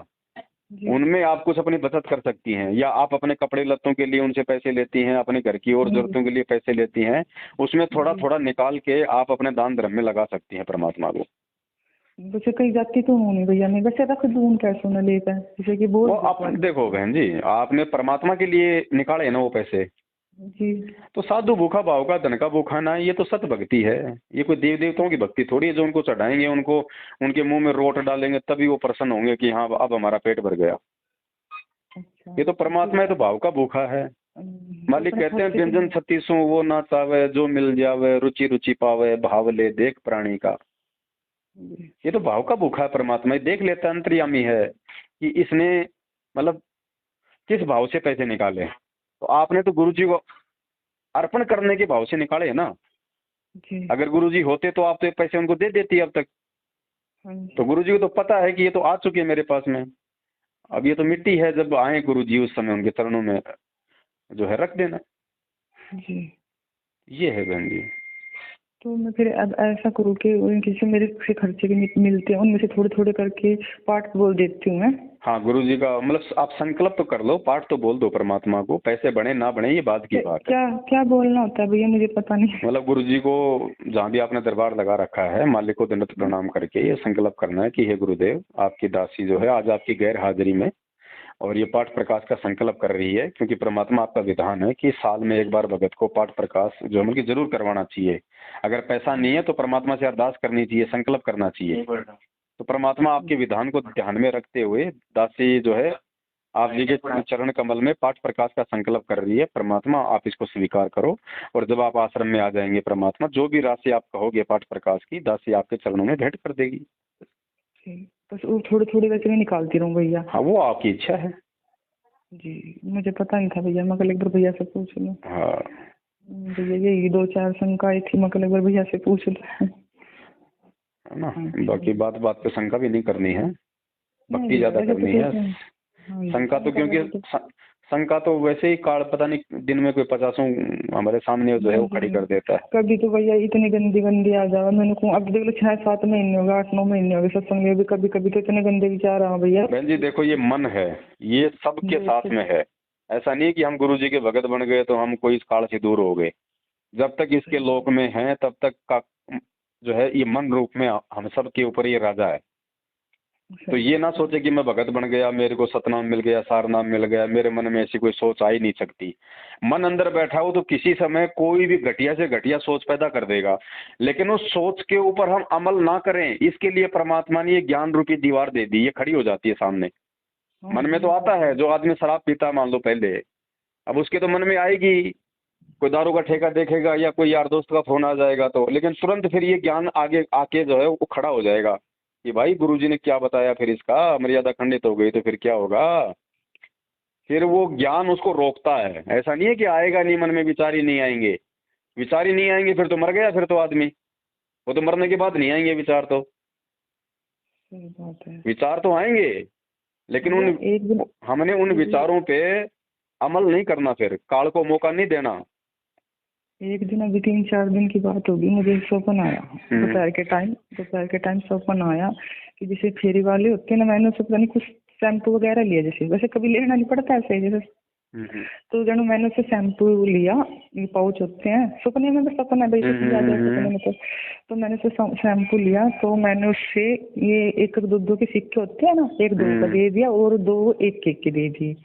जी उनमें आप कुछ अपनी बचत कर सकती हैं, या आप अपने कपड़े लत्तों के लिए उनसे पैसे लेती हैं, अपने घर की और जरूरतों के लिए पैसे लेती हैं, उसमें थोड़ा थोड़ा निकाल के आप अपने दान धर्म में लगा सकती हैं परमात्मा को। वैसे कहीं जाती तो हूँ नहीं भैया, मैं वैसे रख दूँ उन पैसों में लेकर, जैसे कि बोल वो आप देखो बहन जी, आपने परमात्मा के लिए निकाले ना वो पैसे, जी तो साधु भूखा भाव का धन का भूखा ना, ये तो सत भक्ति है। ये कोई देव देवताओं की भक्ति थोड़ी है जो उनको चढ़ाएंगे, उनको उनके मुंह में रोट डालेंगे तभी वो प्रसन्न होंगे कि हाँ अब हमारा पेट भर गया। अच्छा। ये तो परमात्मा है तो भाव का भूखा है। मालिक कहते हैं व्यंजन 36 वो ना चावे, जो मिल जावे रुचि रुचि पावे, भाव ले देख प्राणी का। ये तो भाव का भूखा है परमात्मा, ये देख लेता अंतर्यामी है कि इसने मतलब किस भाव से पैसे निकाले। तो आपने तो गुरुजी को अर्पण करने के भाव से निकाले है ना। जी अगर गुरुजी होते तो आप तो पैसे उनको दे देती अब तक। हाँ जी तो गुरुजी को तो पता है कि ये तो आ चुके हैं मेरे पास में, अब ये तो मिट्टी है, जब आए गुरुजी उस समय उनके चरणों में जो है रख देना। जी। ये है बहन जी। तो मैं फिर अब ऐसा करूँ कि उनके से मेरे से खर्चे भी मिलते हैं उनमें से थोड़े थोड़े करके पाठ बोल देती हूँ मैं। हाँ, गुरुजी का मतलब आप संकल्प तो कर लो, पाठ तो बोल दो परमात्मा को, पैसे बढ़े ना बढ़े ये बात की बात है। क्या क्या बोलना होता है भैया, मुझे पता नहीं। मतलब गुरुजी को जहाँ भी आपने दरबार लगा रखा है, मालिक को दंडवत प्रणाम करके ये संकल्प करना है कि हे गुरुदेव, आपकी दासी जो है आज आपकी गैर हाजिरी में और ये पाठ प्रकाश का संकल्प कर रही है, क्योंकि परमात्मा आपका विधान है कि साल में एक बार भगत को पाठ प्रकाश जो है कि जरूर करवाना चाहिए। अगर पैसा नहीं है तो परमात्मा से अरदास करनी चाहिए, संकल्प करना चाहिए। तो परमात्मा आपके विधान को ध्यान में रखते हुए दासी जो है आप जी के चरण कमल में पाठ प्रकाश का संकल्प कर रही है। परमात्मा आप इसको स्वीकार करो और जब आप आश्रम में आ जाएंगे परमात्मा जो भी राशि आप कहोगे पाठ प्रकाश की, दासी आपके चरणों में भेंट कर देगी। बस वो थोड़ी थोड़ी वैसे मैं निकालती रहूँ भैया। हाँ, वो आपकी इच्छा है। जी मुझे पता नहीं था भैया, मैं कल एक बार भैया से पूछ लूँ। हाँ भैया यही 2-4 शंका आई थी, मैं कल एक बार भैया से पूछ लूँ, है ना। बाकी बात बात पे शंका भी नहीं करनी है, भक्ति ज्यादा ऐसे तो करनी है। शंका तो क्योंकि शंका तो वैसे ही काल पता नहीं दिन में कोई 50 हमारे सामने जो है वो खड़ी कर देता है। कभी तो भैया इतनी गंदी गंदी आ जाओ, मैंने कहूँ अब देख लो 6-7 महीने हो गए, 8-9 महीने हो गए सत्संग में भी कभी कभी तो इतने गंदे विचार आ भैया। बहन जी देखो, ये मन है, ये सबके साथ में है। ऐसा नहीं कि हम गुरु जी के भगत बन गए तो हम कोई इस काल से दूर हो गए। जब तक इसके लोक में हैं तब तक का जो है ये मन रूप में हम सब के ऊपर ये राजा है। तो ये ना सोचे कि मैं भगत बन गया, मेरे को सतनाम मिल गया, सारनाम मिल गया, मेरे मन में ऐसी कोई सोच आ ही नहीं सकती। मन अंदर बैठा हो तो किसी समय कोई भी घटिया से घटिया सोच पैदा कर देगा, लेकिन उस सोच के ऊपर हम अमल ना करें, इसके लिए परमात्मा ने ये ज्ञान रूपी दीवार दे दी, ये खड़ी हो जाती है सामने। मन में तो आता है, जो आदमी शराब पीता मान लो पहले, अब उसके तो मन में आएगी, कोई दारू का ठेका देखेगा या कोई यार दोस्त का फोन आ जाएगा तो, लेकिन तुरंत फिर ये ज्ञान आगे आके जो है वो खड़ा हो जाएगा कि भाई गुरुजी ने क्या बताया, फिर इसका मर्यादा खंडित हो गई तो फिर क्या होगा। फिर वो ज्ञान उसको रोकता है। ऐसा नहीं है कि आएगा नहीं, मन में विचार ही नहीं आएंगे, विचार ही नहीं आएंगे फिर तो मर गया, फिर तो आदमी, वो तो मरने के बाद नहीं आएंगे विचार, तो सही बात है। विचार तो आएंगे, लेकिन भैया उन एक दिन हमने उन विचारों पे अमल नहीं करना, फिर काल को मौका नहीं देना। एक दिन अभी 3-4 दिन की बात होगी, मुझे एक सपना आया दोपहर के टाइम सपना आया कि जैसे फेरी वाले होते हैं ना, मैंने उससे पता नहीं कुछ शैम्पू वगैरह लिया, जैसे वैसे कभी लेना नहीं पड़ता ऐसे जैसे, तो जानो मैंने उससे शैम्पू लिया, ये पाउच होते हैं सपने में, बस सपना भाई सपने में तो मैंने उससे शैम्पू लिया, तो मैंने उससे ये 1-2 के सिक्के होते हैं ना, 1-2 का दे दिया और 2 1-1 के दे दिए।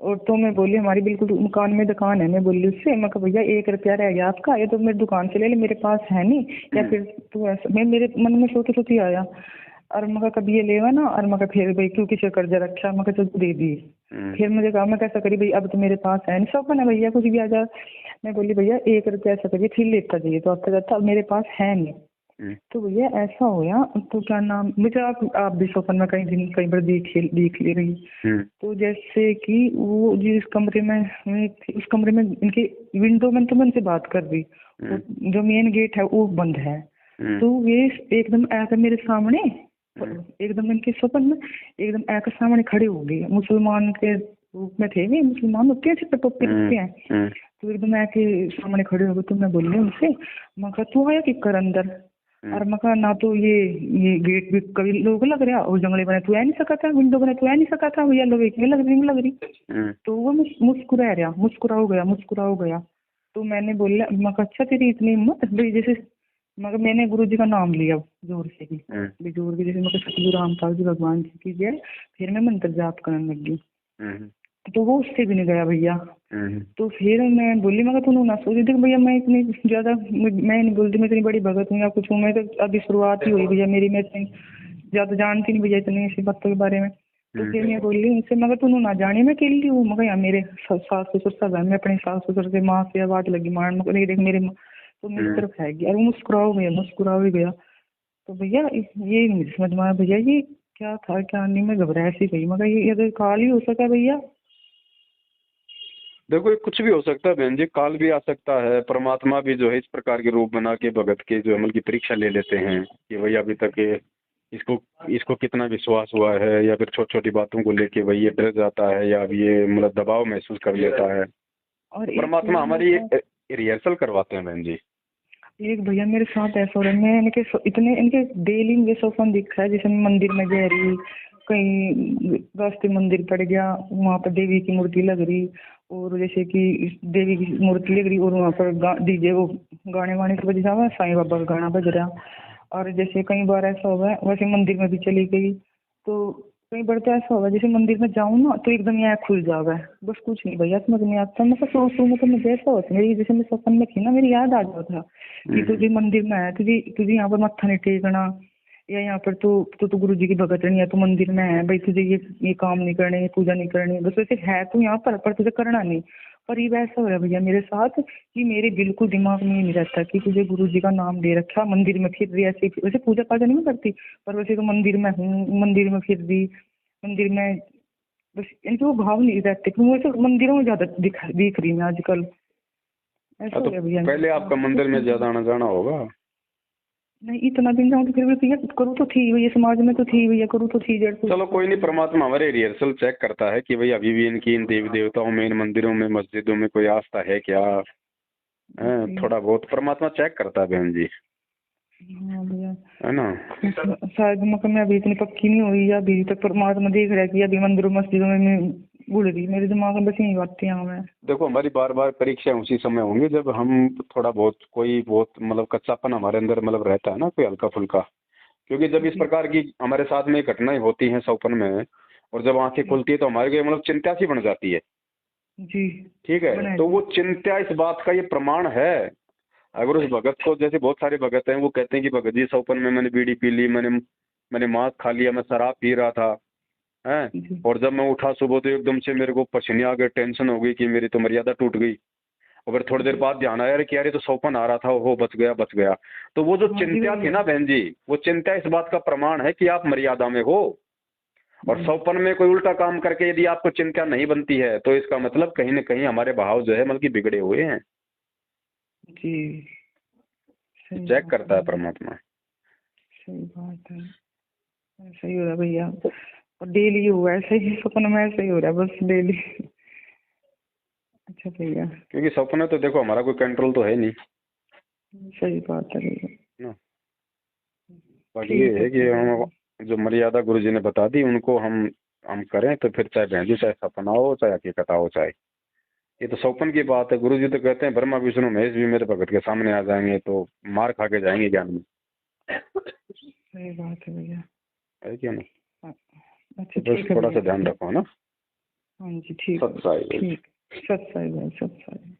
और तो मैं बोली, हमारी बिल्कुल मकान में दुकान है, मैं बोली उससे, मैं कहा भैया 1 रुपया रह गया आपका, ये तो मेरी दुकान से ले ले, मेरे पास है नहीं, या फिर तू ऐसा, मैं मेरे मन में सोती आया, और मैं कहा कभी ये लेवा ना, और मैं कहा फिर भाई क्यों किसी कर्जा रखा, मैं कहा चल दे दी। फिर मुझे कहा मैं कैसा करी भाई, अब तो मेरे पास है नहीं, सब ना भैया कुछ भी आ जाए। मैं बोली भैया 1 रुपया ऐसा करिए, फिर लेता जाइए, तो आपका जाता, अब मेरे पास है नहीं। तो भैया ऐसा हो गया, तो क्या नाम, मुझे आप भी स्वप्न में कई बार देख ले रही। तो जैसे कि वो जिस कमरे में मैं थी, उस कमरे में इनके विंडो में तो मैं उनसे बात कर रही, जो मेन गेट है वो बंद है, तो ये एकदम आकर मेरे सामने, एकदम इनके स्वप्न में एकदम आकर सामने खड़े हो गए, मुसलमान के रूप में थे, वे मुसलमान होते हैं, सिर्फ टोपी रखते हैं, तो एकदम आके सामने खड़े हो गए। तो मैं बोली उनसे, मैं कहा तू आया कि कर अंदर, और मैं कहा ना, तो ये गेट भी कभी लोग लग रहा, और जंगले बने तू आ नहीं सका था, विंडो बने तू आ नहीं सका था भैया, लोग एक लग रही। तो वो मुस्कुरा हो गया। तो मैंने बोला, मैं कहा अच्छा तेरी इतनी हिम्मत भाई, जैसे मगर मैंने गुरु जी का नाम लिया जोर से भी जोर के, जैसे मैं सतगुरु रामपाल जी भगवान जी की जय, फिर मैं मंत्र जाप करने लगी, तो वो उससे भी नहीं गया भैया। तो फिर मैं बोली, मगर तू ना सोच देख भैया, मैं इतनी ज्यादा, मैं नहीं बोलती मैं इतनी बड़ी भगत हूँ या कुछ हूँ, मैं तो अभी शुरुआत ही हुई भैया मेरी, मैं इतनी ज्यादा जानती नहीं भैया इतनी ऐसी बातों के बारे में। तो फिर मैं बोली उनसे, मगर तू ना जाने मैं अकेली हूँ, मगर यहाँ मेरे सास ससुर सब है, मैं अपने सास ससुर से माँ से आवाज लगी मारने, मगर देख मेरे तो मेरी तरफ है गया, और वो मुस्कुरा ही गया। तो भैया ये नहीं समझ में आया भैया, ये क्या था क्या नहीं, मैं घबराया सी गई, मगर ये अगर काल ही हो सका भैया। देखो ये कुछ भी हो सकता है बहन जी, काल भी आ सकता है, परमात्मा भी जो है इस प्रकार के रूप बना के भगत के जो अमल की परीक्षा ले लेते हैं कि भाई अभी तक इसको इसको कितना विश्वास हुआ है, या फिर छोटी छोटी बातों को लेके भाई ये डर जाता है, या अब ये मतलब दबाव महसूस कर लेता है, और परमात्मा हमारी रिहर्सल करवाते हैं बहन जी। एक भैया मेरे साथ ऐसा हो रहा है, मैं इनके डेली मुझे स्वप्न दिख रहा है, जैसे मैं मंदिर में जा रही, कहीं रास्ते मंदिर पड़ गया, वहाँ पर देवी की मूर्ति लग रही, और जैसे कि देवी की मूर्ति लग रही, और वहाँ पर डीजे वो गाने वाने की वजह से साईं बाबा का गाना बज रहा। और जैसे कई बार ऐसा हुआ है, वैसे मंदिर में भी चली गई, तो कई बार तो ऐसा होगा जैसे मंदिर में जाऊँ ना, तो एकदम यहाँ खुल जाओगे, बस कुछ नहीं भैया समझ नहीं आता, मैं तो सोचूँ, मतलब मुझे ऐसा होता मेरी, जैसे मैं सपन में थी ना, मेरी याद आ जाता कि तुझे मंदिर में है, तुझे यहाँ पर मत्था नहीं टेकना, या यहाँ पर तू गुरु जी की भगत नहीं है, तू मंदिर में है भाई, तुझे ये काम नहीं करने, ये पूजा नहीं करनी, बस वैसे है तू यहाँ पर तुझे करना नहीं। पर ये वैसा हो रहा है भैया मेरे साथ कि मेरे बिल्कुल दिमाग में नहीं रहता कि तुझे गुरु जी का नाम ले रखा, मंदिर में फिर रही, ऐसे वैसे पूजा पाजा नहीं करती, पर वैसे तो मंदिर में हूँ, मंदिर में फिर रही, मंदिर में बस इनके वो भाव नहीं रहते कि मुझे मंदिरों में ज्यादा दिख रही है आजकल, ऐसा हो तो गया भैया। पहले आपका मंदिर में ज्यादा आना जाना होगा। नहीं इतना दिन जाऊँ तो फिर भी भैया करूँ तो थी भैया, समाज में तो थी भैया, करूँ तो थी जड़ तो। चलो कोई नहीं, परमात्मा हमारे रिहर्सल चेक करता है कि भाई अभी भी इनकी इन देवी देवताओं में, इन मंदिरों में, मस्जिदों में कोई आस्था है क्या, थोड़ा बहुत परमात्मा चेक करता है बहन जी, हाँ भैया है ना। शायद मगर मैं अभी इतनी पक्की नहीं हुई, या अभी तक परमात्मा देख रहा है कि अभी मंदिरों मस्जिदों में मैं उड़ रही, मेरे दिमाग में बस यही बातें हैं। मैं देखो हमारी बार बार परीक्षाएं उसी समय होंगी जब हम थोड़ा बहुत कोई बहुत मतलब कच्चापन हमारे अंदर मतलब रहता है ना, कोई हल्का फुल्का, क्योंकि जब इस प्रकार की हमारे साथ में घटनाएं होती हैं सपन में, और जब आंखें खुलती है तो हमारे लिए मतलब चिंता सी बन जाती है। जी ठीक है, तो वो चिंता इस बात का ये प्रमाण है। अगर उस भगत को, जैसे बहुत सारे भगत हैं वो कहते हैं कि भगत जी सपन में मैंने बीड़ी पी ली, मैंने मांस खा लिया, मैं शराब पी रहा था, हैं। जी और जब मैं उठा सुबह तो एकदम से मेरे को पसीने आ गए, टेंशन हो गई कि मेरी तो मर्यादा टूट गई। और फिर थोड़ी देर बाद ध्यान आया कि यार ये तो सौपन आ रहा था, वो बच गया बच गया। तो वो जो हाँ जी चिंता थी भैया। ना बहन जी, वो चिंता इस बात का प्रमाण है कि आप मर्यादा में हो। और सौपन में कोई उल्टा काम करके यदि आपको चिंता नहीं बनती है तो इसका मतलब कहीं ना कहीं हमारे भाव जो है मतलब कि बिगड़े हुए हैं। जी सही चेक बात करता है है। परमात्मा। सही बात है। ऐसा ही हो रहा है भैया, और डेली हुआ है, ऐसे ही सपन में ऐसे ही हो रहा है बस डेली। अच्छा भैया। क्योंकि सपने तो देखो हमारा कोई कंट्रोल तो है नहीं सही बात है भैया। ना। बाकी ये ठीक है है कि फिर हम भैया। जो मर्यादा गुरु जी ने बता दी उनको हम करें तो फिर चाहे बहन जी चाहे सपना हो चाहे हकीकत हो चाहे, ये तो सौपन की बात है। गुरु जी तो कहते हैं ब्रह्मा विष्णु महेश भी मेरे भगत के सामने आ जाएंगे तो मार खा के जाएंगे ज्ञान में। सही बात है भैया। है क्या नहीं। हाँ, तो अच्छा बस ठीक है थोड़ा सा भैया। ध्यान रखो ना। हाँ जी ठीक है। सत्साई। ठीक। सत्संग है सत्संग।